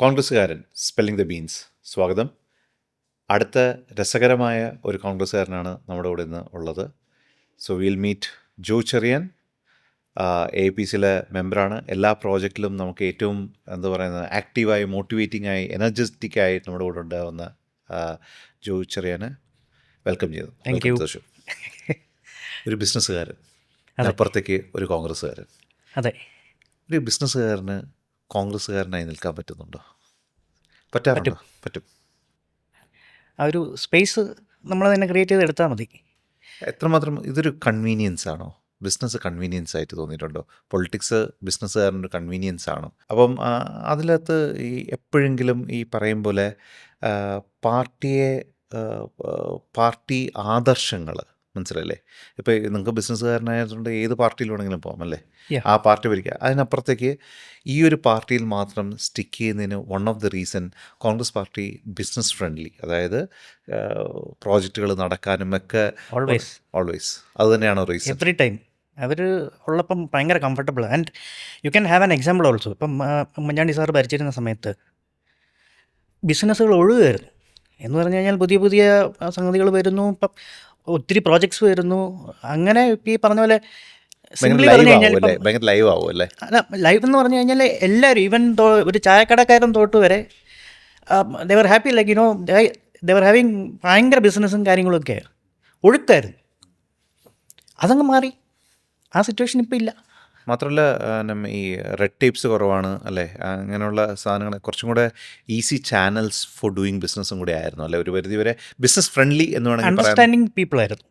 കോൺഗ്രസ്സുകാരൻ spelling the beans. സ്വാഗതം. അടുത്ത രസകരമായ ഒരു കോൺഗ്രസ്സുകാരനാണ് നമ്മുടെ കൂടെ ഇന്ന് ഉള്ളത്. സോ വിൽ മീറ്റ് ജോ ചെറിയാൻ. APCയിലെ മെമ്പറാണ്. എല്ലാ പ്രോജക്റ്റിലും നമുക്ക് ഏറ്റവും ആക്റ്റീവായി, മോട്ടിവേറ്റിംഗായി, എനർജറ്റിക്കായി നമ്മുടെ കൂടെ ഉണ്ടാകുന്ന ജോ ചെറിയാന് വെൽക്കം ചെയ്തു. Thank you. ഒരു ബിസിനസ്സുകാരൻ, അപ്പുറത്തേക്ക് ഒരു കോൺഗ്രസ്സുകാരൻ. അതെ, ഒരു ബിസിനസ്സുകാരന് കോൺഗ്രസ്സുകാരനായി നിൽക്കാൻ പറ്റുന്നുണ്ടോ? പറ്റും. ആ ഒരു സ്പേസ് നമ്മൾ തന്നെ ക്രിയേറ്റ് ചെയ്ത് എടുത്താൽ മതി. എത്രമാത്രം ഇതൊരു കൺവീനിയൻസ് ആണോ? ബിസിനസ് കൺവീനിയൻസ് ആയിട്ട് തോന്നിയിട്ടുണ്ടോ? പൊളിറ്റിക്സ് ബിസിനസ്സുകാരൻ്റെ കൺവീനിയൻസ് ആണോ? അപ്പം അതിനകത്ത് ഈ എപ്പോഴെങ്കിലും ഈ പറയും പോലെ പാർട്ടി ആദർശങ്ങൾ മനസ്സിലല്ലേ? ഇപ്പോൾ നിങ്ങൾക്ക് ബിസിനസ്സുകാരനായതുകൊണ്ട് ഏത് പാർട്ടിയിൽ വേണമെങ്കിലും പോകാം അല്ലേ? ആ പാർട്ടി ഭരിക്കുക. അതിനപ്പുറത്തേക്ക് ഈ ഒരു പാർട്ടിയിൽ മാത്രം സ്റ്റിക്ക് ചെയ്യുന്നതിന് one of the reason Congress party business friendly, അതായത് പ്രോജക്റ്റുകൾ നടക്കാനും ഒക്കെ ഓൾവേസ് അത് തന്നെയാണോ റീസൺ? എവറി ടൈം അവർ ഉള്ളപ്പം ഭയങ്കര comfortable. And you can have an example also. ഇപ്പം ഉമ്മൻചാണ്ടി സാർ ഭരിച്ചിരുന്ന സമയത്ത് ബിസിനസ്സുകൾ ഒഴുകുമായിരുന്നു. എന്ന് പറഞ്ഞു കഴിഞ്ഞാൽ പുതിയ പുതിയ സംഗതികൾ വരുന്നു, ഇപ്പം ഒത്തിരി പ്രോജക്ട്സ് വരുന്നു. അങ്ങനെ ഈ പറഞ്ഞ പോലെ ലൈവ് എന്ന് പറഞ്ഞു കഴിഞ്ഞാൽ എല്ലാവരും, ഈവൻ ഒരു ചായക്കടക്കാരൻ തൊട്ട് വരെ they were happy, like you know they were having ഭയങ്കര ബിസിനസ്സും കാര്യങ്ങളൊക്കെ ഒഴുക്കായിരുന്നു. അതങ്ങ് മാറി. ആ സിറ്റുവേഷൻ ഇപ്പോൾ ഇല്ല. മാത്രമല്ല ഈ റെഡ് ടേപ്സ് കുറവാണ് അല്ലേ? അങ്ങനെയുള്ള സാധനങ്ങൾ കുറച്ചും കൂടെ ഈസി ചാനൽസ് ഫോർ ഡൂയിങ് ബിസിനസ്സും കൂടെ ആയിരുന്നു അല്ലേ? ഒരു പരിധി വരെ ബിസിനസ് ഫ്രണ്ട്ലി എന്ന് വേണമെങ്കിൽ അണ്ടർസ്റ്റാൻഡിങ് പീപ്പിൾ ആയിരുന്നു.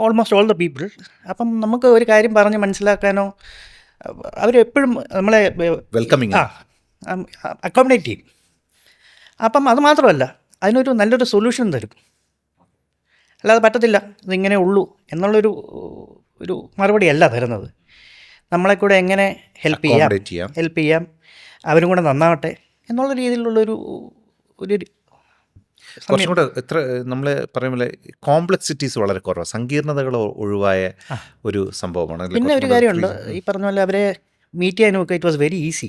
Almost all the people. അപ്പം നമുക്ക് ഒരു കാര്യം പറഞ്ഞ് മനസ്സിലാക്കാനോ അവരെപ്പോഴും നമ്മളെ വെൽക്കമിങ്, അക്കോമഡേറ്റ് ചെയ്യും. അപ്പം അത് മാത്രമല്ല, അതിനൊരു നല്ലൊരു സൊല്യൂഷൻ തരും. അല്ലാതെ പറ്റത്തില്ല, ഇതിങ്ങനെ ഉള്ളൂ എന്നുള്ളൊരു മറുപടി അല്ല തരുന്നത്. നമ്മളെ കൂടെ എങ്ങനെ ഹെൽപ്പ് ചെയ്യാം, അവരും കൂടെ നന്നാവട്ടെ എന്നുള്ള രീതിയിലുള്ളൊരു കുറച്ചും കൂടെ എത്ര നമ്മൾ പറയുമ്പോൾ കോംപ്ലക്സിറ്റീസ് വളരെ കുറവാണ്, സങ്കീർണതകൾ ഒഴിവായ ഒരു സംഭവമാണ്. പിന്നെ ഒരു കാര്യമുണ്ട്, ഈ പറഞ്ഞ പോലെ അവരെ മീറ്റ് ചെയ്യാനൊക്കെ it was very easy.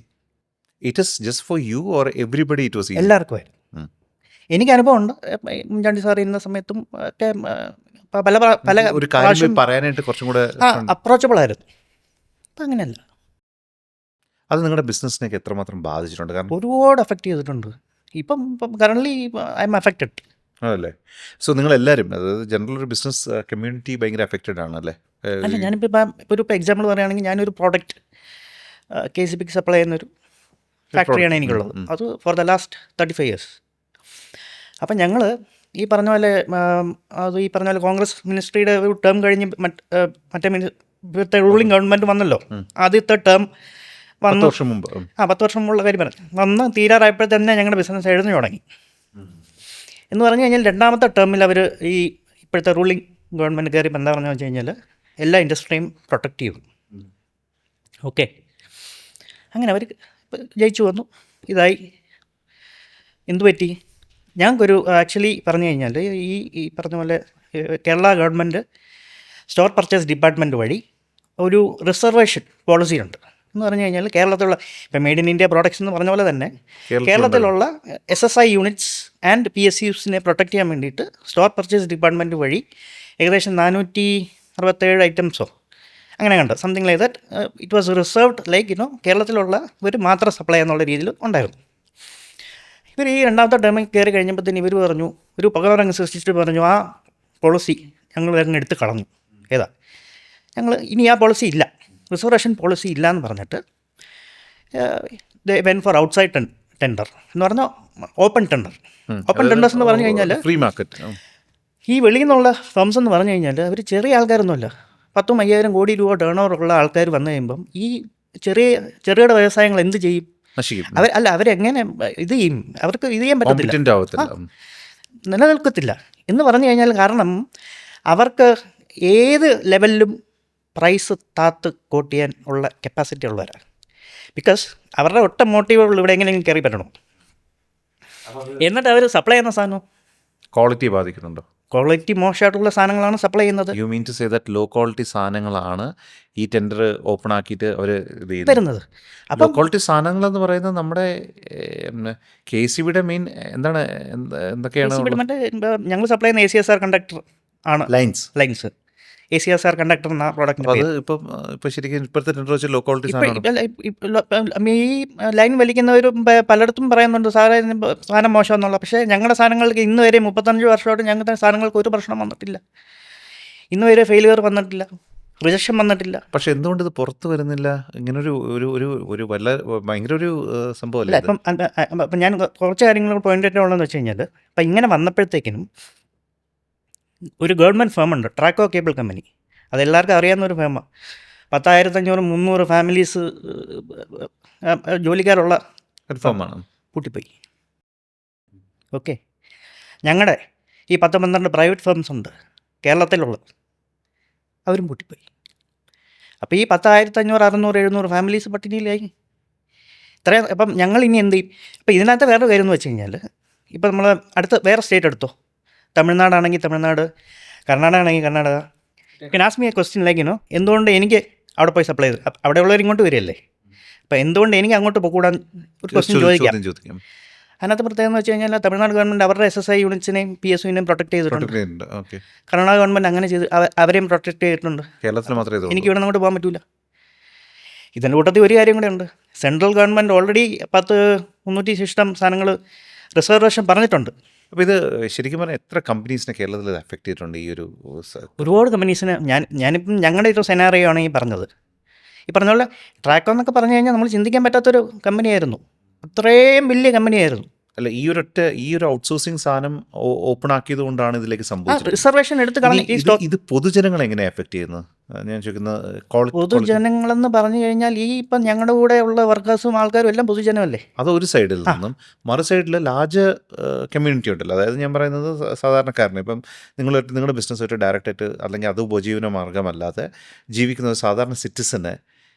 It is just for you or everybody? It was എല്ലാവർക്കും ആയിരുന്നു. എനിക്ക് അനുഭവമുണ്ട്. ഉമ്മൻചാണ്ടി സാർ ഇന്ന സമയത്തും ഒക്കെ പല ഒരു കാര്യം പറയാനായിട്ട് കുറച്ചും കൂടെ അപ്രോച്ചബിൾ ആയിരുന്നു. അപ്പം അങ്ങനെയല്ല. അത് നിങ്ങളുടെ ബിസിനസ്സിനൊക്കെ എത്രമാത്രം ബാധിച്ചിട്ടുണ്ട്? കാരണം ഒരുപാട് എഫക്റ്റ് ചെയ്തിട്ടുണ്ട്. ഇപ്പം കറൻ്റ്ലി ഐ എം അഫക്റ്റഡ്. അതല്ലേ? സോ നിങ്ങളെല്ലാവരും, അതായത് ജനറൽ ഒരു ബിസിനസ് കമ്മ്യൂണിറ്റി ഭയങ്കര അഫക്റ്റഡ് ആണല്ലേ? അല്ല, ഞാനിപ്പോൾ എക്സാമ്പിൾ പറയുകയാണെങ്കിൽ, ഞാനൊരു പ്രോഡക്റ്റ് KCBക്ക് സപ്ലൈ ചെയ്യുന്നൊരു ഫാക്ടറിയാണ് എനിക്കുള്ളത്. അത് ഫോർ ദ ലാസ്റ്റ് 35 years. അപ്പം ഞങ്ങൾ ഈ പറഞ്ഞ പോലെ കോൺഗ്രസ് മിനിസ്ട്രിയുടെ ഒരു ടേം കഴിഞ്ഞ് മറ്റേ റൂളിംഗ് ഗവൺമെൻറ് വന്നല്ലോ. ആദ്യത്തെ ടേം വന്നു 10 വർഷം മുമ്പ്. 10 വർഷം മുമ്പുള്ള കാര്യം പറഞ്ഞു. വന്ന് തീരാറായപ്പോൾ തന്നെ ഞങ്ങളുടെ ബിസിനസ് എഴുതി തുടങ്ങി. എന്ന് പറഞ്ഞു കഴിഞ്ഞാൽ രണ്ടാമത്തെ ടേമിൽ അവർ ഈ ഇപ്പോഴത്തെ റൂളിംഗ് ഗവൺമെൻറ് കയറിയപ്പോൾ എന്താ പറഞ്ഞു വെച്ച് കഴിഞ്ഞാൽ എല്ലാ ഇൻഡസ്ട്രിയും പ്രൊട്ടക്റ്റ് ചെയ്യും. ഓക്കെ, അങ്ങനെ അവർ ജയിച്ചു വന്നു. ഇതായി. എന്തു പറ്റി? ഞങ്ങൾക്കൊരു ആക്ച്വലി പറഞ്ഞു കഴിഞ്ഞാൽ ഈ പറഞ്ഞ പോലെ Kerala government store purchase department വഴി ഒരു റിസർവേഷൻ പോളിസി ഉണ്ട്. എന്ന് പറഞ്ഞു കഴിഞ്ഞാൽ കേരളത്തിലുള്ള ഇപ്പം മെയ്ഡ് ഇൻ ഇന്ത്യ പ്രോഡക്ട്സ് എന്ന് പറഞ്ഞ പോലെ തന്നെ കേരളത്തിലുള്ള SSI യൂണിറ്റ്സ് ആൻഡ് PSUസിനെ പ്രൊട്ടക്റ്റ് ചെയ്യാൻ വേണ്ടിയിട്ട് സ്റ്റോർ പർച്ചേസ് ഡിപ്പാർട്ട്മെൻറ്റ് വഴി ഏകദേശം 467 ഐറ്റംസോ അങ്ങനെ കണ്ട് something like that it was reserved, like കേരളത്തിലുള്ള ഒരു മാത്രം സപ്ലൈ എന്നുള്ള രീതിയിൽ ഉണ്ടായിരുന്നു. ഇവർ ഈ രണ്ടാമത്തെ ടേമിൽ കയറി കഴിഞ്ഞപ്പോഴത്തേന് ഇവർ പറഞ്ഞു, ഒരു പകരങ്ങ് സൃഷ്ടിച്ചിട്ട് പറഞ്ഞു, ആ പോളിസി ഞങ്ങൾ അങ്ങ് എടുത്ത് കളഞ്ഞു. ഏതാ, ഞങ്ങൾ ഇനി ആ പോളിസി ഇല്ല, റിസർവേഷൻ പോളിസി ഇല്ല എന്ന് പറഞ്ഞിട്ട് വെൻ ഫോർ ഔട്ട്സൈഡ് ടെൻഡർ എന്ന് പറഞ്ഞാൽ ഓപ്പൺ ടെൻഡർ. ഓപ്പൺ ടെൻഡേഴ്സ് എന്ന് പറഞ്ഞു കഴിഞ്ഞാൽ ഫ്രീ മാർക്കറ്റ്. ഈ വെളിയിൽ നിന്നുള്ള ഫേംസ് എന്ന് പറഞ്ഞു കഴിഞ്ഞാൽ അവർ ചെറിയ ആൾക്കാരൊന്നുമല്ല. 10,000-5,000 കോടി രൂപ ടേൺ ഓവർ ഉള്ള ആൾക്കാർ വന്നു കഴിയുമ്പം ഈ ചെറുകിട വ്യവസായങ്ങൾ എന്ത് ചെയ്യും? അവരെങ്ങനെ ഇത് ചെയ്യും? അവർക്ക് ഇത് ചെയ്യാൻ പറ്റത്തില്ല, നിലനിൽക്കത്തില്ല എന്ന് പറഞ്ഞു കഴിഞ്ഞാൽ. കാരണം അവർക്ക് ഏത് ലെവലിലും പ്രൈസ് താത്ത് കോട്ട് ചെയ്യാൻ ഉള്ള കപ്പാസിറ്റി ഉള്ളവരാണ്. ബിക്കോസ് അവരുടെ ഒറ്റ മോട്ടീവുകൾ ഇവിടെ എങ്ങനെയെങ്കിലും കയറി പറ്റണം. എന്നിട്ട് അവർ സപ്ലൈ ചെയ്യുന്ന സാധനം ക്വാളിറ്റി ബാധിക്കുന്നുണ്ടോ? ക്വാളിറ്റി മോശമായിട്ടുള്ള സാധനങ്ങളാണ് സപ്ലൈ ചെയ്യുന്നത് you mean to say that low quality സാധനങ്ങളാണ് ഈ ടെൻഡർ ഓപ്പൺ ആക്കിയിട്ട് അവർ ഇത് ചെയ്യുന്നത്. വരുന്നത്. ലോ അപ്പം ക്വാളിറ്റി സാധനങ്ങളെന്ന് പറയുന്നത് നമ്മുടെ കെ സി ബിയുടെ മെയിൻ എന്താണ് എന്തൊക്കെയാണ് ഇവിടെ മറ്റേ ഞങ്ങൾ സപ്ലൈ ചെയ്യുന്ന ACSR കണ്ടക്ടർ ആണ് ലൈൻസ്? ലൈൻസ്. ACSR കണ്ടക്ടർ എന്ന പ്രോഡക്റ്റിൻ്റെ അപ്പോൾ പേര്. അത് ഇപ്പം ശരിക്കും ഇപ്പോഴത്തെ ടെൻഡർ വെച്ച് ലോ ക്വാളിറ്റി സാധനമാണ്. ഈ ലൈൻ വലിക്കുന്നവരും പലയിടത്തും പറയുന്നുണ്ട് സാറേ ഇതിന് സാധനം മോശമെന്നുള്ള. പക്ഷേ ഞങ്ങളുടെ സാധനങ്ങൾക്ക് ഇന്ന് വരെ 35 വർഷമായിട്ട് ഞങ്ങളുടെ സാധനങ്ങൾക്ക് ഒരു പ്രശ്നം വന്നിട്ടില്ല. ഇന്ന് വരെ ഫെയിലിയർ വന്നിട്ടില്ല, റിജക്ഷൻ വന്നിട്ടില്ല. പക്ഷെ എന്തുകൊണ്ട് ഇത് പുറത്ത് വരുന്നില്ല? ഇങ്ങനൊരു ഒരു ഒരു ഒരു വല്ല ഭയങ്കര ഒരു അല്ല സംഭവമല്ലേ ഇത്? അപ്പം ഞാൻ കുറച്ച് കാര്യങ്ങൾ പോയിന്റ് ഉള്ളതെന്ന് വെച്ച് കഴിഞ്ഞാൽ, അപ്പം ഇങ്ങനെ വന്നപ്പോഴത്തേക്കിനും ഒരു ഗവൺമെൻറ് ഫേമുണ്ട്, ട്രാക്കോ കേബിൾ കമ്പനി. അതെല്ലാവർക്കും അറിയാവുന്ന ഒരു ഫേമാണ്. 10,500-300 ഫാമിലീസ് ജോലിക്കാരുള്ള ഒരു ഫേമാണ്. പൂട്ടിപ്പോയി. ഓക്കെ, ഞങ്ങളുടെ ഈ 10-12 പ്രൈവറ്റ് ഫേംസ് ഉണ്ട് കേരളത്തിലുള്ള, അവരും പൂട്ടിപ്പോയി. അപ്പോൾ ഈ 10,500-600-700 ഫാമിലീസ് പട്ടിണിയിലായി. ഇത്രയും. അപ്പം ഞങ്ങൾ ഇനി എന്ത് ചെയ്യും? ഇപ്പം ഇതിനകത്ത് വേറെ കാര്യം എന്ന് വെച്ച് കഴിഞ്ഞാൽ, ഇപ്പം നമ്മൾ അടുത്ത് വേറെ സ്റ്റേറ്റ് എടുത്തോ, തമിഴ്നാടാണെങ്കിൽ തമിഴ്നാട്, കർണാടക ആണെങ്കിൽ Karnataka. Ask me A question like എന്തുകൊണ്ട് എനിക്ക് അവിടെ പോയി സപ്ലൈ ചെയ്ത് അവിടെയുള്ളവർ ഇങ്ങോട്ട് വരികയല്ലേ? അപ്പോൾ എന്തുകൊണ്ട് എനിക്ക് അങ്ങോട്ട് പോകൂടാൻ ഒരു ക്വസ്റ്റ്യൻ ചോദിക്കാം. ചോദിക്കാം. അതിനകത്ത് പ്രത്യേകം എന്ന് വെച്ച് കഴിഞ്ഞാൽ, തമിഴ്നാട് ഗവൺമെൻറ് അവരുടെ SSI യൂണിറ്റ്സിനെയും PSUവിനെയും പ്രൊട്ടക്ട് ചെയ്തിട്ടുണ്ട്. ഓക്കെ. കർണാടക ഗവൺമെൻറ് അങ്ങനെ ചെയ്ത് അവരെയും പ്രൊട്ടക്ട് ചെയ്തിട്ടുണ്ട്. കേരളത്തിൽ മാത്രമേ ഇത് എനിക്ക് ഇവിടെ അങ്ങോട്ട് പോകാൻ പറ്റില്ല. ഇതിൻ്റെ കൂട്ടത്തിൽ ഒരു കാര്യം കൂടെ ഉണ്ട്. സെൻട്രൽ ഗവൺമെൻറ് ഓൾറെഡി 300 സാധനങ്ങൾ റിസർവേഷൻ പറഞ്ഞിട്ടുണ്ട്. അപ്പോൾ ഇത് ശരിക്കും പറഞ്ഞാൽ എത്ര കമ്പനീസിനെ കേരളത്തിൽ ഇത് അഫക്റ്റ് ചെയ്തിട്ടുണ്ട്? ഈ ഒരു ഒരുപാട് കമ്പനീസിന് ഞാനിപ്പം ഞങ്ങളുടെ ഒരു സെനാറിയോ ആണ് ഈ പറഞ്ഞത്. ഈ പറഞ്ഞ പോലെ ട്രാക്കോ എന്നൊക്കെ പറഞ്ഞു കഴിഞ്ഞാൽ നമ്മൾ ചിന്തിക്കാൻ പറ്റാത്തൊരു കമ്പനിയായിരുന്നു. അത്രയും വലിയ കമ്പനിയായിരുന്നു. അല്ല, ഈ ഒരു ഔട്ട്സോഴ്സിങ് സാധനം ഓപ്പൺ ആക്കിയത് കൊണ്ടാണ് ഇതിലേക്ക് സംഭവിച്ചത്. റിസർവേഷൻ എടുത്ത് കളഞ്ഞ ഈ സ്റ്റോക്ക് ഇത് പൊതുജനങ്ങളെ എങ്ങനെയാണ് എഫക്ട് ചെയ്യുന്നത്? ഞാൻ ചോദിക്കുന്നത് പൊതുജനങ്ങളെന്ന് പറഞ്ഞു കഴിഞ്ഞാൽ ഈ ഇപ്പം ഞങ്ങളുടെ കൂടെ ഉള്ള വർക്കേഴ്സും ആൾക്കാരും എല്ലാം പൊതുജനമല്ലേ. അത് ഒരു സൈഡിൽ നിന്നും മറു സൈഡിൽ ലാർജ് കമ്മ്യൂണിറ്റി ഉണ്ടല്ലോ. അതായത് ഞാൻ പറയുന്നത് സാധാരണക്കാരനെ, ഇപ്പം നിങ്ങളുടെ ബിസിനസ്സായിട്ട് ഡയറക്റ്റായിട്ട് അല്ലെങ്കിൽ അത് ഉപജീവന മാർഗമല്ലാതെ ജീവിക്കുന്ന ഒരു സാധാരണ സിറ്റിസന്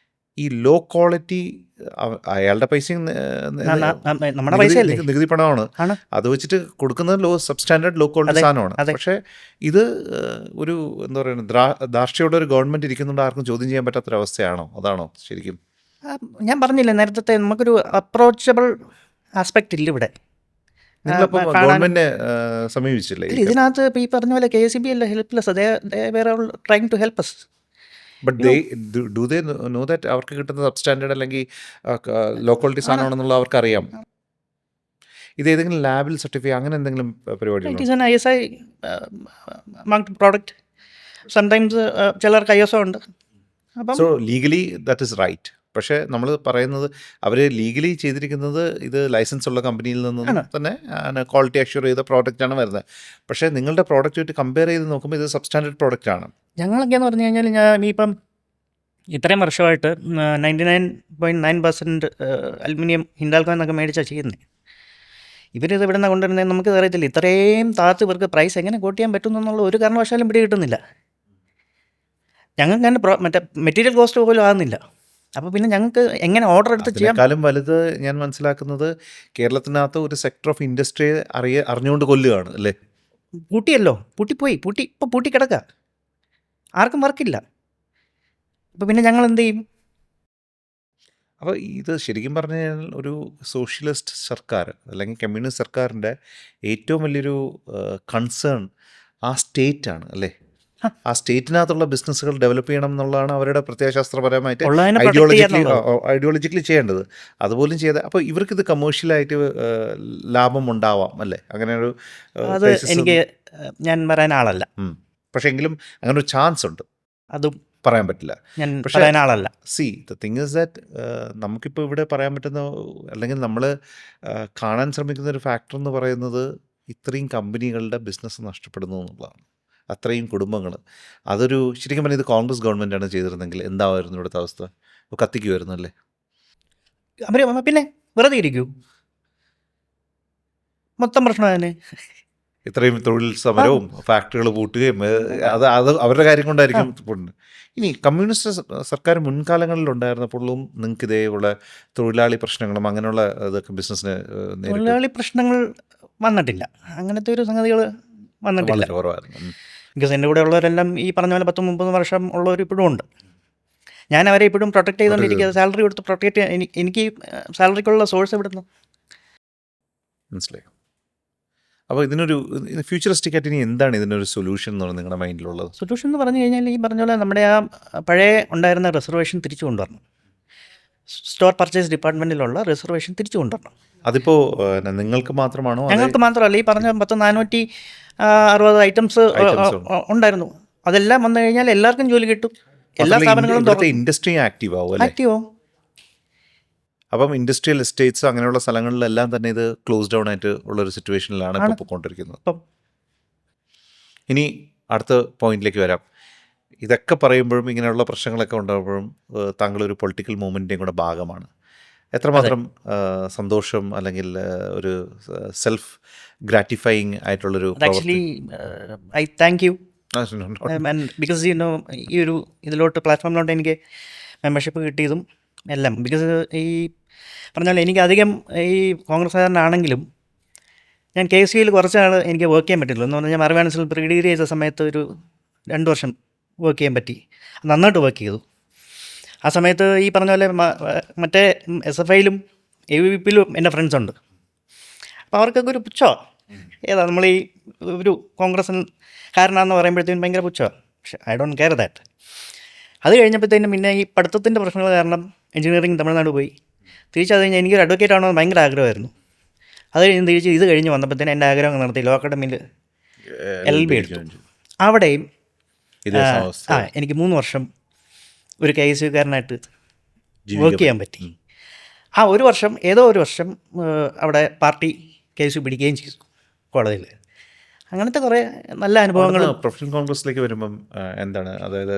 ഈ ലോ ക്വാളിറ്റി അയാളുടെ പൈസയും നമ്മുടെ പൈസയല്ലേ, നികുതി പണമാണ്, ആണ്. അത് വെച്ചിട്ട് കൊടുക്കുന്നത് സബ്സ്റ്റാൻഡേർഡ് ലോ ക്വാളിറ്റി സാധനമാണ്. പക്ഷേ ഇത് ഒരു എന്താ പറയുക, ധാർഷ്ട്യയോടെ ഒരു ഗവൺമെൻറ് ഇരിക്കുന്നുണ്ട്, ആർക്കും ചോദ്യം ചെയ്യാൻ പറ്റാത്തൊരവസ്ഥയാണോ? അതാണോ ശരിക്കും? ഞാൻ പറഞ്ഞില്ലേ നേരത്തെ, നമുക്കൊരു അപ്രോച്ചബിൾ ആസ്പെക്റ്റ് ഇല്ല ഇവിടെ. നിങ്ങളിപ്പോൾ ഗവൺമെൻറ്റിനെ സമീപിച്ചില്ലേ? ഇതിനകത്ത് ഇപ്പോൾ ഈ പറഞ്ഞ പോലെ KCB അല്ല ഹെൽപ്ലെസ്, വേറെ trying to help us. But do they know that അവർക്ക് കിട്ടുന്ന സബ്സ്റ്റാൻഡേർഡ് അല്ലെങ്കിൽ ലോ ക്വാളിറ്റി സാധനമാണെന്നുള്ള അവർക്ക് അറിയാം. ഇത് ഏതെങ്കിലും ലാബിൽ സർട്ടിഫൈ അങ്ങനെ എന്തെങ്കിലും പരിപാടികളോ? It is an ISI marked product. Sometimes ചിലർക്ക് ISO ഉണ്ട്. അപ്പം so legally that is right. പക്ഷേ നമ്മൾ പറയുന്നത് അവർ ലീഗലി ചെയ്തിരിക്കുന്നത് ഇത് ലൈസൻസ് ഉള്ള കമ്പനിയിൽ നിന്ന് തന്നെ ക്വാളിറ്റി അഷ്യൂർ ചെയ്ത പ്രോഡക്റ്റാണ് വരുന്നത്. പക്ഷേ നിങ്ങളുടെ പ്രോഡക്റ്റുമായിട്ട് കമ്പയർ ചെയ്ത് നോക്കുമ്പോൾ ഇത് സബ്സ്റ്റാൻഡേർഡ് പ്രോഡക്റ്റാണ്. ഞങ്ങളൊക്കെയെന്ന് പറഞ്ഞു കഴിഞ്ഞാൽ, ഞാൻ ഇപ്പം ഇത്രയും വർഷമായിട്ട് 99.9% അലുമിനിയം ഹിൻഡാൽക്കോ എന്നൊക്കെ മേടിച്ചാണ് ചെയ്യുന്നത്. ഇവരിത് ഇവിടെ നിന്ന് കൊണ്ടുവരുന്നത് നമുക്ക് അറിയത്തില്ല. ഇത്രയും താഴ്ത്ത് ഇവർക്ക് പ്രൈസ് എങ്ങനെ കോട്ട് ചെയ്യാൻ പറ്റുമെന്നുള്ള ഒരു കാരണവശാലും പിടി കിട്ടുന്നില്ല. ഞങ്ങൾക്ക് തന്നെ മറ്റേ മെറ്റീരിയൽ കോസ്റ്റ് പോലും ആകുന്നില്ല. അപ്പോൾ പിന്നെ ഞങ്ങൾക്ക് എങ്ങനെ ഓർഡർ എടുത്ത് ചെയ്യാം? അതിനേക്കാളും വലുത് ഞാൻ മനസ്സിലാക്കുന്നത് കേരളത്തിനകത്ത് ഒരു സെക്ടർ ഓഫ് ഇൻഡസ്ട്രി അറിഞ്ഞുകൊണ്ട് കൊല്ലുകയാണ് അല്ലേ? പൂട്ടിയല്ലോ, പൂട്ടിപ്പോയി, ഇപ്പോൾ പൂട്ടിക്കിടക്കുക, ആർക്കും വർക്കില്ല. അപ്പോൾ പിന്നെ ഞങ്ങൾ എന്ത് ചെയ്യും? അപ്പോൾ ഇത് ശരിക്കും പറഞ്ഞു കഴിഞ്ഞാൽ ഒരു സോഷ്യലിസ്റ്റ് സർക്കാർ അല്ലെങ്കിൽ കമ്മ്യൂണിസ്റ്റ് സർക്കാരിൻ്റെ ഏറ്റവും വലിയൊരു കൺസേൺ ആ സ്റ്റേറ്റാണ് അല്ലേ? ആ സ്റ്റേറ്റിനകത്തുള്ള ബിസിനസ്സുകൾ ഡെവലപ്പ് ചെയ്യണം എന്നുള്ളതാണ് അവരുടെ പ്രത്യയശാസ്ത്രപരമായിട്ട് ഐഡിയോളജിക്കലി ചെയ്യേണ്ടത്. അതുപോലും ചെയ്ത അപ്പോൾ ഇവർക്കിത് കമേഴ്ഷ്യലായിട്ട് ലാഭം ഉണ്ടാവാം അല്ലേ? അങ്ങനെ ഒരു അത് എനിക്ക് ഞാൻ പറയാൻ ആളല്ല. പക്ഷേ എങ്കിലും അങ്ങനെ ഒരു ചാൻസ് ഉണ്ട്, അതും പറയാൻ പറ്റില്ല. ഞാൻ പറയാൻ ആളല്ല. C the thing is that നമുക്കിപ്പോൾ ഇവിടെ പറയാൻ പറ്റുന്ന അല്ലെങ്കിൽ നമ്മൾ കാണാൻ ശ്രമിക്കുന്ന ഒരു ഫാക്ടർ എന്ന് പറയുന്നത് ഇത്രയും കമ്പനികളുടെ ബിസിനസ് നഷ്ടപ്പെടുന്നു എന്നുള്ളതാണ്. അത്രയും കുടുംബങ്ങൾ. അതൊരു ശരിക്കും പറഞ്ഞാൽ ഇത് കോൺഗ്രസ് ഗവൺമെൻറ്റാണ് ചെയ്തിരുന്നെങ്കിൽ എന്തായിരുന്നു ഇവിടുത്തെ അവസ്ഥ? കത്തിക്കുമായിരുന്നു അല്ലേ? അവർ പിന്നെ വെറുതെ ഇരിക്കൂ, മൊത്തം പ്രശ്നം തന്നെ. ഇത്രയും തൊഴിൽ സമരവും ഫാക്ടറികൾ പൂട്ടുകയും അത് അവരുടെ കാര്യം കൊണ്ടായിരിക്കും. ഇനി കമ്മ്യൂണിസ്റ്റ് സർക്കാർ മുൻകാലങ്ങളിൽ ഉണ്ടായിരുന്നപ്പോഴും നിങ്ങൾക്ക് ഇതേപോലെ തൊഴിലാളി പ്രശ്നങ്ങളും അങ്ങനെയുള്ള ഇതൊക്കെ ബിസിനസ്സിന് തൊഴിലാളി പ്രശ്നങ്ങൾ വന്നിട്ടില്ല. അങ്ങനത്തെ ഒരു സംഗതികൾ വന്നിട്ടില്ല. വളരെ കുറവായിരുന്നു. ബിക്കോസ് എൻ്റെ കൂടെ ഉള്ളവരെല്ലാം ഈ പറഞ്ഞ പോലെ 10-30 വർഷം ഉള്ളവർ ഇപ്പോഴും ഉണ്ട്. ഞാൻ അവരെ ഇപ്പോഴും പ്രൊട്ടക്ട് ചെയ്തുകൊണ്ടിരിക്കുക. സാലറി കൊടുത്ത് പ്രൊട്ടക്ട് എനിക്ക് സാലറിക്കുള്ള സോഴ്സ് എവിടുന്ന്? മനസ്സിലായി. അപ്പോൾ ഇതിനൊരു ഫ്യൂച്ചറിസ്റ്റിക് ആയിട്ട് ഇനി എന്താണ് ഇതിനൊരു സൊല്യൂഷൻ എന്ന് പറയുന്നത് നിങ്ങളുടെ മൈൻഡിലുള്ളത്? സൊല്യൂഷൻ എന്ന് പറഞ്ഞു കഴിഞ്ഞാൽ ഈ പറഞ്ഞ പോലെ നമ്മുടെ ആ പഴയ ഉണ്ടായിരുന്ന റിസർവേഷൻ തിരിച്ചു കൊണ്ടുവരണം. സ്റ്റോർ പർച്ചേസ് ഡിപ്പാർട്ട്മെൻറ്റിലുള്ള റിസർവേഷൻ തിരിച്ചു കൊണ്ടുവരണം. അതിപ്പോൾ നിങ്ങൾക്ക് മാത്രമാണോ? ഞങ്ങൾക്ക് മാത്രമല്ല, ഈ പറഞ്ഞ 460 ഐറ്റംസ് ഉണ്ടായിരുന്നു. അതെല്ലാം വന്നു കഴിഞ്ഞാൽ എല്ലാവർക്കും ജോലി കിട്ടും. എല്ലാ സ്ഥാപനങ്ങളും ഇൻഡസ്ട്രി ആക്റ്റീവ് ആവും. ആക്റ്റീവോ? അപ്പം ഇൻഡസ്ട്രിയൽ എസ്റ്റേറ്റ്സ് അങ്ങനെയുള്ള സ്ഥലങ്ങളിലെല്ലാം തന്നെ ഇത് ക്ലോസ് ഡൗൺ ആയിട്ട് ഉള്ളൊരു സിറ്റുവേഷനിലാണ് ഇപ്പോൾ പോയിക്കൊണ്ടിരിക്കുന്നത്. ഇനി അടുത്ത പോയിന്റിലേക്ക് വരാം. ഇതൊക്കെ പറയുമ്പോഴും ഇങ്ങനെയുള്ള പ്രശ്നങ്ങളൊക്കെ ഉണ്ടാകുമ്പോഴും താങ്കളൊരു പൊളിറ്റിക്കൽ മൂവ്മെൻറ്റിൻ്റെയും കൂടെ ഭാഗമാണ്. എത്രമാത്രം സന്തോഷം അല്ലെങ്കിൽ ഒരു സെൽഫ് ഗ്രാറ്റിഫൈയിങ് ആയിട്ടുള്ളൊരു actually I thank you because ഈ ഒരു ഇതിലോട്ട് പ്ലാറ്റ്ഫോമിലോട്ട് എനിക്ക് മെമ്പർഷിപ്പ് കിട്ടിയതും എല്ലാം ബിക്കോസ് ഈ പറഞ്ഞാൽ എനിക്ക് അധികം ഈ കോൺഗ്രസ്സുകാരനാണെങ്കിലും ഞാൻ KCയിൽ കുറച്ച് നാൾ എനിക്ക് വർക്ക് ചെയ്യാൻ പറ്റില്ല. എന്ന് പറഞ്ഞാൽ മറുവാനസിൽ പ്രീ ഡിഗ്രി ചെയ്ത സമയത്ത് ഒരു 2 വർഷം വർക്ക് ചെയ്യാൻ പറ്റി. നന്നായിട്ട് വർക്ക് ചെയ്തു. ആ സമയത്ത് ഈ പറഞ്ഞ പോലെ മറ്റേ SFIയിലും AVPയിലും എൻ്റെ ഫ്രണ്ട്സ് ഉണ്ട്. അപ്പോൾ അവർക്കൊക്കെ ഒരു പുച്ഛമാണ്. ഏതാ നമ്മൾ ഈ ഒരു കോൺഗ്രസ്സുകാരനാണെന്ന് പറയുമ്പോഴത്തേക്കും ഭയങ്കര പുച്ഛമാണ്. പക്ഷേ ഐ ഡോണ്ട് കെയർ ദാറ്റ്. അത് കഴിഞ്ഞപ്പോഴത്തേനും പിന്നെ ഈ പഠിത്തത്തിൻ്റെ പ്രശ്നങ്ങൾ കാരണം എഞ്ചിനീയറിംഗ് തമിഴ്നാട് പോയി. തിരിച്ചത് കഴിഞ്ഞാൽ എനിക്കൊരു അഡ്വക്കേറ്റ് ആവണമെന്ന് ഭയങ്കര ആഗ്രഹമായിരുന്നു. അത് കഴിഞ്ഞ് ഇത് കഴിഞ്ഞ് വന്നപ്പോഴത്തേനും എൻ്റെ ആഗ്രഹം നടത്തി ലോ അക്കാഡമിയിൽ LLB എടുത്തു. അവിടെയും എനിക്ക് 3 വർഷം ഒരു KSUക്കാരനായിട്ട് വർക്ക് ചെയ്യാൻ പറ്റി. ആ ഒരു വർഷം അവിടെ പാർട്ടി KSU പിടിക്കുകയും ചെയ്തു കോടതിയിൽ. അങ്ങനത്തെ കുറേ നല്ല അനുഭവങ്ങൾ. പ്രൊഫഷണൽ കോൺഗ്രസ്സിലേക്ക് വരുമ്പം എന്താണ്, അതായത്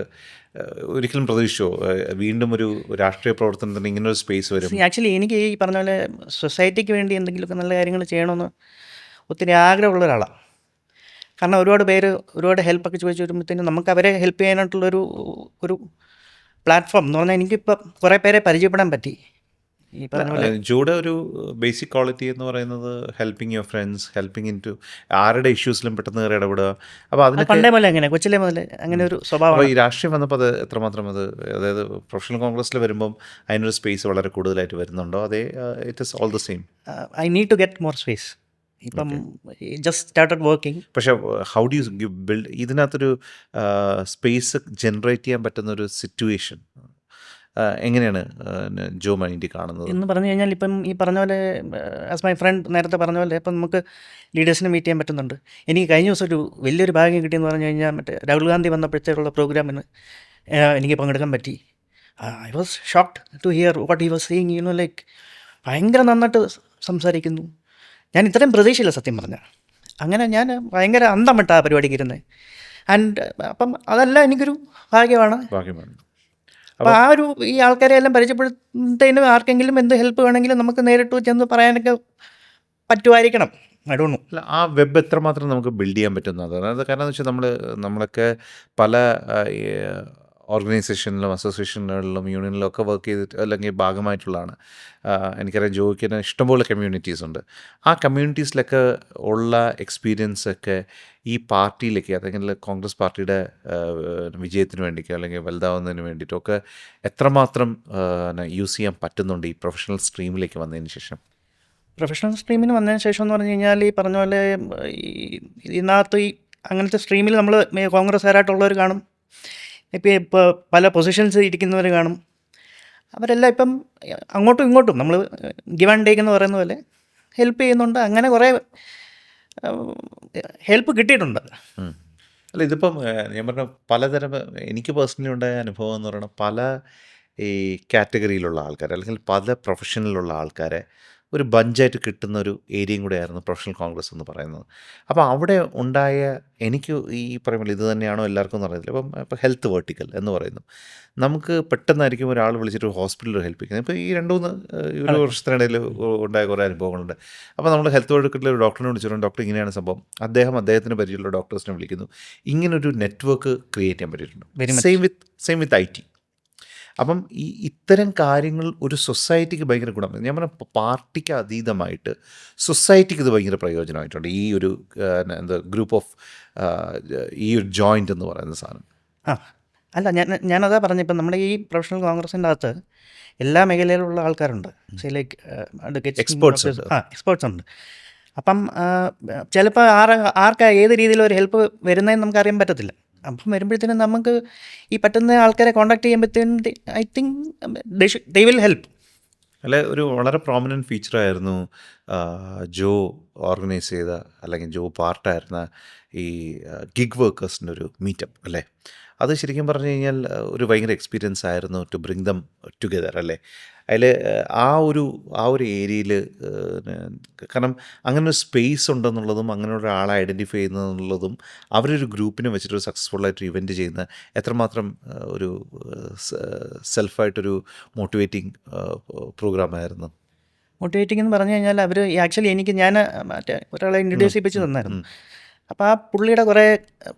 ഒരിക്കലും പ്രതീക്ഷിച്ചോ വീണ്ടും ഒരു രാഷ്ട്രീയ പ്രവർത്തനത്തിന് ഇങ്ങനൊരു സ്പേസ് വരും? ആക്ച്വലി എനിക്ക് ഈ പറഞ്ഞ പോലെ സൊസൈറ്റിക്ക് വേണ്ടി എന്തെങ്കിലുമൊക്കെ നല്ല കാര്യങ്ങൾ ചെയ്യണമെന്ന് ഒത്തിരി ആഗ്രഹമുള്ള ഒരാളാണ്. കാരണം ഒരുപാട് ഹെൽപ്പൊക്കെ ചോദിച്ചു വരുമ്പോഴത്തേനും നമുക്ക് അവരെ ഹെൽപ്പ് ചെയ്യാനായിട്ടുള്ളൊരു പ്ലാറ്റ്ഫോം എന്ന് പറഞ്ഞാൽ എനിക്കിപ്പോൾ കുറേ പേരെ പരിചയപ്പെടാൻ പറ്റി. ഈ പറഞ്ഞ പോലെ ജോയുടെ ഒരു ബേസിക് ക്വാളിറ്റി എന്ന് പറയുന്നത് helping your friends, helping in to ആരുടെ ഇഷ്യൂസിലും പെട്ടെന്ന് കയറി ഇടപെടുക. അപ്പോൾ അതിന് പണ്ടേ മുതലേ അങ്ങനെ കൊച്ചിലെ മുതലേ അങ്ങനെ ഒരു സ്വഭാവം. അപ്പോൾ ഈ രാഷ്ട്രീയം വന്നപ്പോൾ അത് എത്രമാത്രം അതായത് പ്രൊഫഷണൽ കോൺഗ്രസ്സിൽ വരുമ്പം അതിനൊരു സ്പേസ് വളരെ കൂടുതലായിട്ട് വരുന്നുണ്ടോ? അതേ it is all the same? I need to get more space. ഇപ്പം ജസ്റ്റ് സ്റ്റാർട്ടഡ് വർക്കിംഗ്. പക്ഷേ ഹൗ ഡു യു ബിൽഡ് ഇതിനകത്തൊരു സ്പേസ് ജനറേറ്റ് ചെയ്യാൻ പറ്റുന്നൊരു സിറ്റുവേഷൻ എങ്ങനെയാണ് ജോ മൈൻഡി കാണുന്നത് എന്ന് പറഞ്ഞു കഴിഞ്ഞാൽ ഇപ്പം ഈ പറഞ്ഞ പോലെ ആസ് മൈ ഫ്രണ്ട് നേരത്തെ പറഞ്ഞ പോലെ ഇപ്പം നമുക്ക് ലീഡേഴ്സിനെ മീറ്റ് ചെയ്യാൻ പറ്റുന്നുണ്ട്. എനിക്ക് കഴിഞ്ഞ ദിവസം ഒരു വലിയൊരു ഭാഗ്യം കിട്ടിയെന്ന് പറഞ്ഞു കഴിഞ്ഞാൽ മറ്റേ രാഹുൽ ഗാന്ധി വന്നപ്പോഴത്തേക്കുള്ള പ്രോഗ്രാമിന് എനിക്ക് പങ്കെടുക്കാൻ പറ്റി. I was shocked to hear what he was saying. Like ഭയങ്കര നന്നായിട്ട് സംസാരിക്കുന്നു. ഞാൻ ഇത്രയും പ്രതീക്ഷയില്ല സത്യം പറഞ്ഞാൽ. അങ്ങനെ ഞാൻ ഭയങ്കര അന്തം വിട്ട ആ പരിപാടിക്ക് ഇരുന്നത്. ആൻഡ് അപ്പം അതെല്ലാം എനിക്കൊരു ഭാഗ്യമാണ്. അപ്പോൾ ഈ ആൾക്കാരെ എല്ലാം പരിചയപ്പെടുന്നതിന് ആർക്കെങ്കിലും എന്ത് ഹെൽപ്പ് വേണമെങ്കിലും നമുക്ക് നേരിട്ട് ചെന്ന് പറയാനൊക്കെ പറ്റുമായിരിക്കണം. I don't know. അല്ല, ആ വെബ് എത്രമാത്രം നമുക്ക് ബിൽഡ് ചെയ്യാൻ പറ്റുന്നത്. അതായത് കാരണം എന്ന് വെച്ചാൽ നമ്മളൊക്കെ പല ഓർഗനൈസേഷനിലും അസോസിയേഷനുകളിലും യൂണിയനിലും ഒക്കെ വർക്ക് ചെയ്തിട്ട് അല്ലെങ്കിൽ ഭാഗമായിട്ടുള്ളതാണ്. എനിക്കറിയാം ജോയ്ക്കിന് ഇഷ്ടംപോലെ കമ്മ്യൂണിറ്റീസ് ഉണ്ട്. ആ കമ്മ്യൂണിറ്റീസിലൊക്കെ ഉള്ള എക്സ്പീരിയൻസൊക്കെ ഈ പാർട്ടിയിലേക്ക് അല്ലെങ്കിൽ കോൺഗ്രസ് പാർട്ടിയുടെ വിജയത്തിന് വേണ്ടിയിട്ടോ അല്ലെങ്കിൽ വലുതാവുന്നതിന് വേണ്ടിയിട്ടൊക്കെ എത്രമാത്രം യൂസ് ചെയ്യാൻ പറ്റുന്നുണ്ട് ഈ പ്രൊഫഷണൽ സ്ട്രീമിലേക്ക് വന്നതിന് ശേഷം? പ്രൊഫഷണൽ സ്ട്രീമിന് വന്നതിന് ശേഷം എന്ന് പറഞ്ഞു കഴിഞ്ഞാൽ ഈ പറഞ്ഞ പോലെ ഇതിനകത്ത് ഈ അങ്ങനത്തെ സ്ട്രീമിൽ നമ്മൾ കോൺഗ്രസ്സുകാരായിട്ടുള്ളവർ കാണും. ഇപ്പോൾ പല പൊസിഷൻസ് ഇരിക്കുന്നവർ കാണും. അവരെല്ലാം ഇപ്പം അങ്ങോട്ടും ഇങ്ങോട്ടും നമ്മൾ ഗിവ് ആൻഡ് ടേക്ക് എന്ന് പറയുന്ന പോലെ ഹെൽപ്പ് ചെയ്യുന്നുണ്ട്. അങ്ങനെ കുറേ ഹെൽപ്പ് കിട്ടിയിട്ടുണ്ട്. അല്ല, ഇതിപ്പം ഞാൻ പറഞ്ഞ പലതരം എനിക്ക് പേഴ്സണലി ഉണ്ടായ അനുഭവം എന്ന് പറയുന്നത് പല ഈ കാറ്റഗറിയിലുള്ള ആൾക്കാർ അല്ലെങ്കിൽ പല പ്രൊഫഷനിലുള്ള ആൾക്കാരെ ഒരു ബഞ്ചായിട്ട് കിട്ടുന്ന ഒരു ഏരിയയും കൂടെ ആയിരുന്നു പ്രൊഫഷണൽ കോൺഗ്രസ് എന്ന് പറയുന്നത്. അപ്പോൾ അവിടെ ഉണ്ടായ എനിക്ക് ഈ പറയുമ്പോൾ ഇത് തന്നെയാണോ എല്ലാവർക്കും എന്ന് അറിയത്തില്ല. ഇപ്പോൾ ഹെൽത്ത് വെർട്ടിക്കൽ എന്ന് പറയുന്നു. നമുക്ക് പെട്ടെന്നായിരിക്കും ഒരാൾ വിളിച്ചിട്ട് ഹോസ്പിറ്റലിൽ ഹെൽപ്പ് ചെയ്യുന്നത്. ഇപ്പോൾ ഈ 2-3 വർഷത്തിനിടയിൽ ഉണ്ടായ കുറേ അനുഭവങ്ങളുണ്ട്. അപ്പോൾ നമ്മൾ ഹെൽത്ത് വെർട്ടിക്കലിൽ ഒരു ഡോക്ടറിനെ വിളിച്ചിട്ടുണ്ട്. ഡോക്ടർ ഇങ്ങനെയാണ് സംഭവം. അദ്ദേഹത്തിന് പരിചയമുള്ള ഡോക്ടേഴ്സിനെ വിളിക്കുന്നു. ഇങ്ങനൊരു നെറ്റ്വർക്ക് ക്രിയേറ്റ് ചെയ്യാൻ പറ്റിയിട്ടുണ്ട്. Same with IT. അപ്പം ഇത്തരം കാര്യങ്ങൾ ഒരു സൊസൈറ്റിക്ക് ഭയങ്കര ഗുണം. ഞാൻ പറഞ്ഞ പാർട്ടിക്ക് അതീതമായിട്ട് സൊസൈറ്റിക്ക് ഇത് ഭയങ്കര പ്രയോജനമായിട്ടുണ്ട്. ഈ ഒരു എന്താ ഗ്രൂപ്പ് ഓഫ് ഈ ഒരു ജോയിൻ്റ് എന്ന് പറയുന്ന സാധനം. ആ അല്ല ഞാനതാ പറഞ്ഞത്, ഇപ്പം നമ്മുടെ ഈ പ്രൊഫഷണൽ കോൺഗ്രസിൻ്റെ അകത്ത് എല്ലാ മേഖലയിലുള്ള ആൾക്കാരുണ്ട്. ലൈക്ക് Experts ഉണ്ട്. എക്സ്പേർട്സ് ഉണ്ട്. അപ്പം ചിലപ്പോൾ ആർക്കാ ഏത് രീതിയിൽ ഒരു ഹെൽപ്പ് വരുന്നതെന്ന് നമുക്ക് അറിയാൻ പറ്റത്തില്ല. അപ്പം വരുമ്പോഴത്തേനും നമുക്ക് ഈ പറ്റുന്ന ആൾക്കാരെ കോൺടാക്ട് ചെയ്യുമ്പോഴത്തേനും I think they will help. അല്ലെ, ഒരു വളരെ പ്രോമിനൻറ്റ് ഫീച്ചറായിരുന്നു ജോ ഓർഗനൈസ് ചെയ്ത അല്ലെങ്കിൽ ജോ പാർട്ടായിരുന്ന ഈ ഗിഗ് വർക്കേഴ്സിൻ്റെ ഒരു മീറ്റപ്പ് അല്ലേ. അത് ശരിക്കും പറഞ്ഞു കഴിഞ്ഞാൽ ഒരു ഭയങ്കര എക്സ്പീരിയൻസ് ആയിരുന്നു ടു ബ്രിങ് ദം ടുഗെദർ അല്ലേ. അതിൽ ആ ഒരു ഏരിയയിൽ കാരണം അങ്ങനെ ഒരു സ്പേസ് ഉണ്ടെന്നുള്ളതും അങ്ങനെ ഒരാളെ ഐഡൻറ്റിഫൈ ചെയ്യുന്നതെന്നുള്ളതും അവരൊരു ഗ്രൂപ്പിനെ വെച്ചിട്ടൊരു സക്സസ്ഫുള്ളായിട്ട് ഇവൻറ്റ് ചെയ്യുന്ന എത്രമാത്രം ഒരു സെൽഫായിട്ടൊരു മോട്ടിവേറ്റിംഗ് പ്രോഗ്രാമായിരുന്നു. മോട്ടിവേറ്റിംഗ് എന്ന് പറഞ്ഞു കഴിഞ്ഞാൽ അവർ ആക്ച്വലി ഞാൻ മറ്റേ ഒരാളെ ഇൻട്രൊഡ്യൂസ് ചെയ്യിപ്പിച്ച് തന്നായിരുന്നു. അപ്പോൾ ആ പുള്ളിയുടെ കുറേ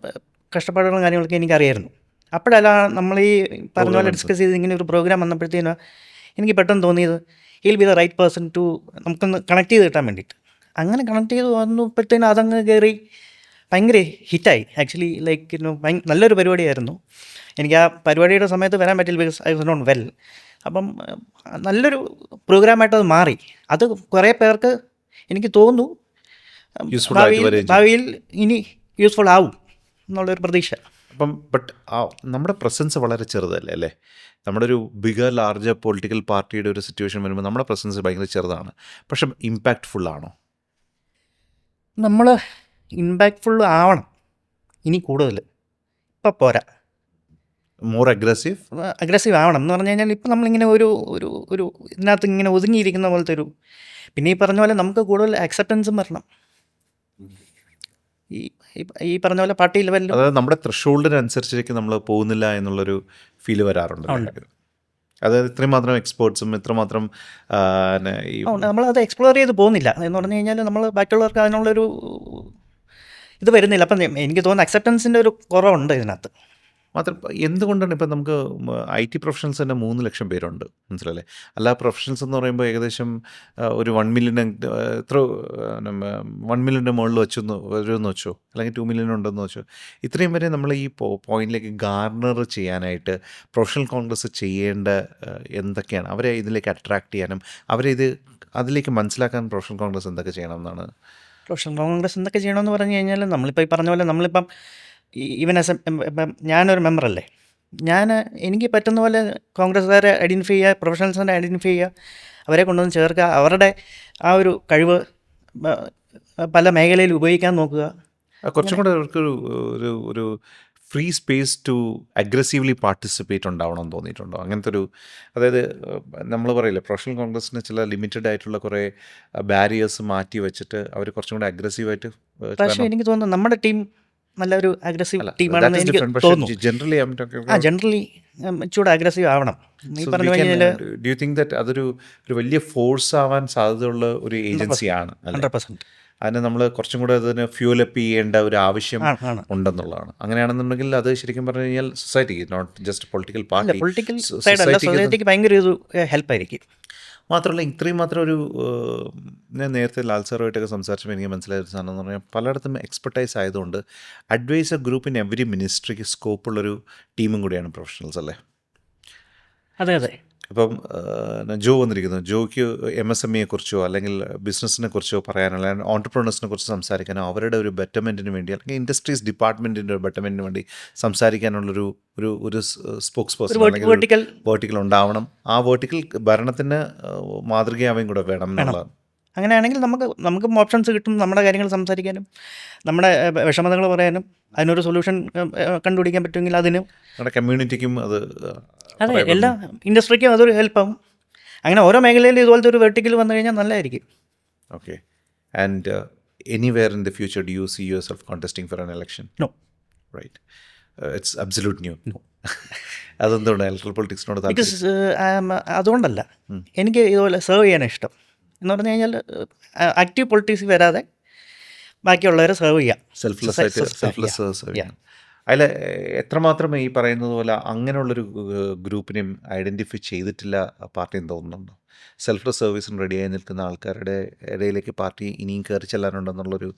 കഷ്ടപ്പാടുകളും കാര്യങ്ങളൊക്കെ എനിക്കറിയായിരുന്നു. അപ്പോഴല്ല നമ്മൾ ഈ പറഞ്ഞ പോലെ ഡിസ്കസ് ചെയ്ത് ഇങ്ങനെ ഒരു പ്രോഗ്രാം വന്നപ്പോഴത്തേനും എനിക്ക് പെട്ടെന്ന് തോന്നിയത് he'll be the right person to നമുക്കൊന്ന് കണക്ട് ചെയ്ത് കിട്ടാൻ വേണ്ടിയിട്ട്. അങ്ങനെ കണക്ട് ചെയ്ത് വന്നപ്പോഴത്തേനും അതങ്ങ് കയറി ഭയങ്കര ഹിറ്റായി. ആക്ച്വലി ലൈക്ക് നല്ലൊരു പരിപാടിയായിരുന്നു. എനിക്ക് ആ പരിപാടിയുടെ സമയത്ത് വരാൻ പറ്റില്ല, because I was not well. അപ്പം നല്ലൊരു പ്രോഗ്രാമായിട്ട് അത് മാറി. അത് കുറേ പേർക്ക് എനിക്ക് തോന്നുന്നു ഭാവിയിൽ ഇനി യൂസ്ഫുൾ ആവും എന്നുള്ളൊരു പ്രതീക്ഷ. അപ്പം നമ്മുടെ പ്രസൻസ് വളരെ ചെറുതല്ലേ അല്ലേ. നമ്മുടെ ഒരു ബിഗർ ലാർജർ പൊളിറ്റിക്കൽ പാർട്ടിയുടെ ഒരു സിറ്റുവേഷൻ വരുമ്പോൾ നമ്മുടെ പ്രസൻസ് ഭയങ്കര ചെറുതാണ്, പക്ഷെ ഇമ്പാക്റ്റ്ഫുൾ ആണോ? നമ്മൾ ഇമ്പാക്റ്റ്ഫുൾ ആവണം ഇനി കൂടുതൽ. ഇപ്പം പോരാ, മോർ അഗ്രസീവ് ആവണം എന്ന് പറഞ്ഞു കഴിഞ്ഞാൽ ഇപ്പം നമ്മളിങ്ങനെ ഒരു ഒരു ഒരു ഇതിനകത്ത് ഇങ്ങനെ ഒതുങ്ങിയിരിക്കുന്ന പോലത്തെ ഒരു, പിന്നെ ഈ പറഞ്ഞ പോലെ നമുക്ക് കൂടുതൽ അക്സെപ്റ്റൻസും വരണം. ഈ പറഞ്ഞ പോലെ പാർട്ടി ലെവലിൽ അതായത് നമ്മുടെ ത്രഷോൾഡിനനുസരിച്ചേക്ക് നമ്മൾ പോകുന്നില്ല എന്നുള്ളൊരു ഫീല് വരാറുണ്ട്. അതായത് ഇത്രയും മാത്രം എക്സ്പേർട്സും ഇത്രമാത്രം നമ്മളത് എക്സ്പ്ലോർ ചെയ്ത് പോകുന്നില്ല എന്ന് പറഞ്ഞു കഴിഞ്ഞാൽ നമ്മൾ ബാക്കിയുള്ളവർക്ക് അതിനുള്ളൊരു ഇത് വരുന്നില്ല. അപ്പം എനിക്ക് തോന്നുന്നു അക്സെപ്റ്റൻസിൻ്റെ ഒരു കുറവുണ്ട് ഇതിനകത്ത്. മാത്രം എന്തുകൊണ്ടാണ് ഇപ്പം നമുക്ക് IT പ്രൊഫഷണൽസ് തന്നെ 3 ലക്ഷം പേരുണ്ട്, മനസ്സിലല്ലേ. അല്ല, പ്രൊഫഷണൽസ് എന്ന് പറയുമ്പോൾ ഏകദേശം ഒരു 1 മില്യൺ എത്ര 1 മില്യൻ്റെ മുകളിൽ വരുമെന്ന് വെച്ചോ, അല്ലെങ്കിൽ 2 മില്യൺ ഉണ്ടെന്ന് വെച്ചോ. ഇത്രയും വരെ നമ്മൾ ഈ പോയിന്റിലേക്ക് ഗാർണർ ചെയ്യാനായിട്ട് പ്രൊഫഷണൽ കോൺഗ്രസ് ചെയ്യേണ്ട എന്തൊക്കെയാണ്, അവരെ ഇതിലേക്ക് അട്രാക്ട് ചെയ്യാനും അവരെ അതിലേക്ക് മനസ്സിലാക്കാൻ പ്രൊഫഷണൽ കോൺഗ്രസ് എന്തൊക്കെ ചെയ്യണം എന്നാണ്? പ്രൊഫഷണൽ കോൺഗ്രസ് എന്തൊക്കെ ചെയ്യണമെന്ന് പറഞ്ഞു കഴിഞ്ഞാൽ നമ്മളിപ്പോൾ ഈ പറഞ്ഞ പോലെ നമ്മളിപ്പം ഈവൻ ഇപ്പം ഞാനൊരു മെമ്പറല്ലേ, എനിക്ക് പറ്റുന്ന പോലെ കോൺഗ്രസ്സുകാരെ ഐഡൻറ്റിഫൈ ചെയ്യുക, പ്രൊഫഷണൽസിനെ ഐഡൻറ്റിഫൈ ചെയ്യുക, അവരെ കൊണ്ടുവന്ന് ചേർക്കുക, അവരുടെ ആ ഒരു കഴിവ് പല മേഖലയിൽ ഉപയോഗിക്കാൻ നോക്കുക. കുറച്ചും കൂടെ അവർക്കൊരു ഒരു free space to aggressively participate ഉണ്ടാവണമെന്ന് തോന്നിയിട്ടുണ്ടോ? അങ്ങനത്തെ ഒരു, അതായത് നമ്മൾ പറയില്ലേ പ്രൊഫഷണൽ കോൺഗ്രസ്സിന് ചില ലിമിറ്റഡ് ആയിട്ടുള്ള കുറേ ബാരിയേഴ്സ് മാറ്റി വെച്ചിട്ട് അവർ കുറച്ചും കൂടെ അഗ്രസീവായിട്ട്. പക്ഷേ എനിക്ക് തോന്നുന്നു നമ്മുടെ ടീം നല്ലൊരു അഗ്രസീവ് ടീമാണെന്ന് എനിക്ക് തോന്നുന്നു. ജനറലി ഇച്ചിരി അഗ്രസീവ് ആവണം. ഡു യു തിങ്ക് ദാറ്റ് അതൊരു വലിയ ഫോഴ്സ് ആവാൻ സാധ്യതയുള്ള ഒരു ഏജൻസിയാണ്? 100%. അതിന് നമ്മൾ കുറച്ചും കൂടെ അതിന് ഫ്യൂലപ്പ് ചെയ്യേണ്ട ഒരു ആവശ്യം ഉണ്ടെന്നുള്ളതാണ്. അങ്ങനെയാണെന്നുണ്ടെങ്കിൽ അത് ശരിക്കും പറഞ്ഞു കഴിഞ്ഞാൽ society, not just political party, സൊസൈറ്റിക്ക് ഭയങ്കര ഒരു ഹെൽപ്പായിരിക്കും. മാത്രമല്ല ഇത്രയും മാത്രം ഒരു, ഞാൻ നേരത്തെ ലാൽ സാറുമായിട്ടൊക്കെ സംസാരിച്ചപ്പോൾ എനിക്ക് മനസ്സിലായൊരു സാധനം എന്ന് പറഞ്ഞാൽ പലയിടത്തും എക്സ്പെർട്ടൈസ് ആയതുകൊണ്ട് അഡ്വൈസർ ഗ്രൂപ്പ് ഇൻ എവറി മിനിസ്ട്രിക്ക് സ്കോപ്പുള്ളൊരു ടീമും കൂടിയാണ് പ്രൊഫഷണൽസ് അല്ലേ. അതെ. ഇപ്പം ജോ വന്നിരിക്കുന്നു, ജോയ്ക്ക് MSME-യെക്കുറിച്ചോ അല്ലെങ്കിൽ ബിസിനസ്സിനെ കുറിച്ചോ പറയാനുള്ള, ഓൺടർപ്രണേഴ്സിനെ കുറിച്ച് സംസാരിക്കാനോ, അവരുടെ ഒരു ബെറ്റർമെൻറ്റിന് വേണ്ടി അല്ലെങ്കിൽ ഇൻഡസ്ട്രീസ് ഡിപ്പാർട്ട്മെൻറ്റിൻ്റെ ഒരു ബെറ്റർമെൻറ്റിന് വേണ്ടി സംസാരിക്കാനുള്ളൊരു ഒരു സ്പോക്സ് പേഴ്സൺ അല്ലെങ്കിൽ വേർട്ടിക്കൽ ഉണ്ടാവണം. ആ വേർട്ടിക്കൽ ഭരണത്തിന് മാതൃകയാവുകയും കൂടെ വേണം എന്നുള്ളതാണ്. അങ്ങനെയാണെങ്കിൽ നമുക്ക് ഓപ്ഷൻസ് കിട്ടും, നമ്മുടെ കാര്യങ്ങൾ സംസാരിക്കാനും നമ്മുടെ വിഷമതകൾ പറയാനും അതിനൊരു സൊല്യൂഷൻ കണ്ടുപിടിക്കാൻ പറ്റുമെങ്കിൽ അതിനും നമ്മുടെ കമ്മ്യൂണിറ്റിക്കും അത്, അതെ, എല്ലാ ഇൻഡസ്ട്രിക്കും അതൊരു ഹെൽപ്പാവും. അങ്ങനെ ഓരോ മേഖലയിലും ഇതുപോലത്തെ ഒരു വെർട്ടിക്കൽ വന്നു കഴിഞ്ഞാൽ നല്ലതായിരിക്കും. Okay. And anywhere in the future do you see yourself contesting for an election? No. Right. It's absolute new. അതെന്തുകൊണ്ട് ഇലക്ട്രൽ പൊളിറ്റിക്സിനോട്? ബിക്കോസ് അതുകൊണ്ടല്ല, എനിക്ക് ഇതുപോലെ സെർവ് ചെയ്യാനാണ് ഇഷ്ടം. എന്ന് പറഞ്ഞു കഴിഞ്ഞാൽ ആക്റ്റീവ് പൊളിറ്റിക്സ് വരാതെ ബാക്കിയുള്ളവരെ സെർവ് ചെയ്യാം. സെൽഫ്ലെസ്. അതിൽ എത്രമാത്രം ഈ പറയുന്നത് പോലെ അങ്ങനെയുള്ളൊരു ഗ്രൂപ്പിനെയും ഐഡൻറ്റിഫൈ ചെയ്തിട്ടില്ല പാർട്ടി എന്ന് തോന്നുന്നുണ്ടോ? സെൽഫ് സർവീസിന് റെഡിയായി നിൽക്കുന്ന ആൾക്കാരുടെ ഇടയിലേക്ക് പാർട്ടി ഇനിയും കയറി ചെല്ലാനുണ്ടെന്നുള്ളൊരു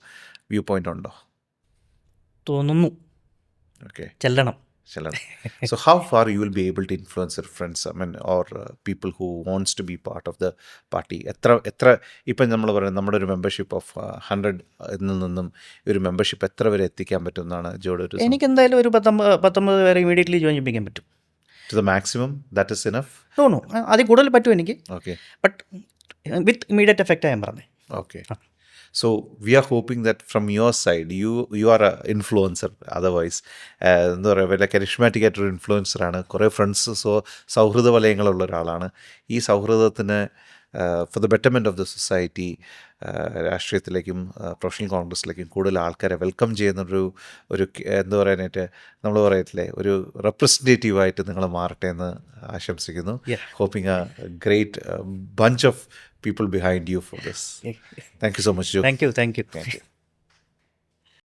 വ്യൂ പോയിൻ്റ് ഉണ്ടോ? തോന്നുന്നു ഓക്കെ, ചെല്ലണം. ചെല്ലണം. So how far you will be able to influence your friends, I mean, or people who wants to be part of the party? എത്ര ഇപ്പം നമ്മൾ പറയുന്നത് നമ്മുടെ ഒരു മെമ്പർഷിപ്പ് ഓഫ് 100 നിന്നും ഒരു മെമ്പർഷിപ്പ് എത്ര വരെ എത്തിക്കാൻ പറ്റും എന്നാണ് ജോയുടെ ഒരു എനിക്ക് എന്തായാലും ഒരു 19 പേരെ ഇമീഡിയറ്റ്ലി ജോയിൻ ചെയ്യിപ്പിക്കാൻ പറ്റും. To the maximum that is enough? തോന്നുന്നു അതിൽ കൂടുതൽ പറ്റും എനിക്ക്. ഓക്കെ, ബട്ട് വിത്ത് ഇമീഡിയറ്റ് എഫക്റ്റാണ് ഞാൻ പറഞ്ഞത്. Okay. So we are hoping that from your side, you are a influencer. Otherwise, എന്താ പറയുക, വലിയ കരിഷ്മാറ്റിക് ആയിട്ടൊരു ഇൻഫ്ലുവൻസറാണ്. കുറേ ഫ്രണ്ട്സ്, സൗഹൃദ വലയങ്ങളുള്ള ഒരാളാണ്. ഈ സൗഹൃദത്തിന് for the betterment of the society രാഷ്ട്രീയത്തിലേക്കും പ്രൊഫഷണൽ കോൺഗ്രസ്സിലേക്കും കൂടുതൽ ആൾക്കാരെ വെൽക്കം ചെയ്യുന്നൊരു എന്താ പറയാനായിട്ട് നമ്മൾ പറയത്തില്ലേ, ഒരു റെപ്രസെൻറ്റേറ്റീവായിട്ട് നിങ്ങൾ മാറട്ടെ എന്ന് ആശംസിക്കുന്നു. Hoping a great bunch of people behind you for this. Thank you so much, Joe. Thank you.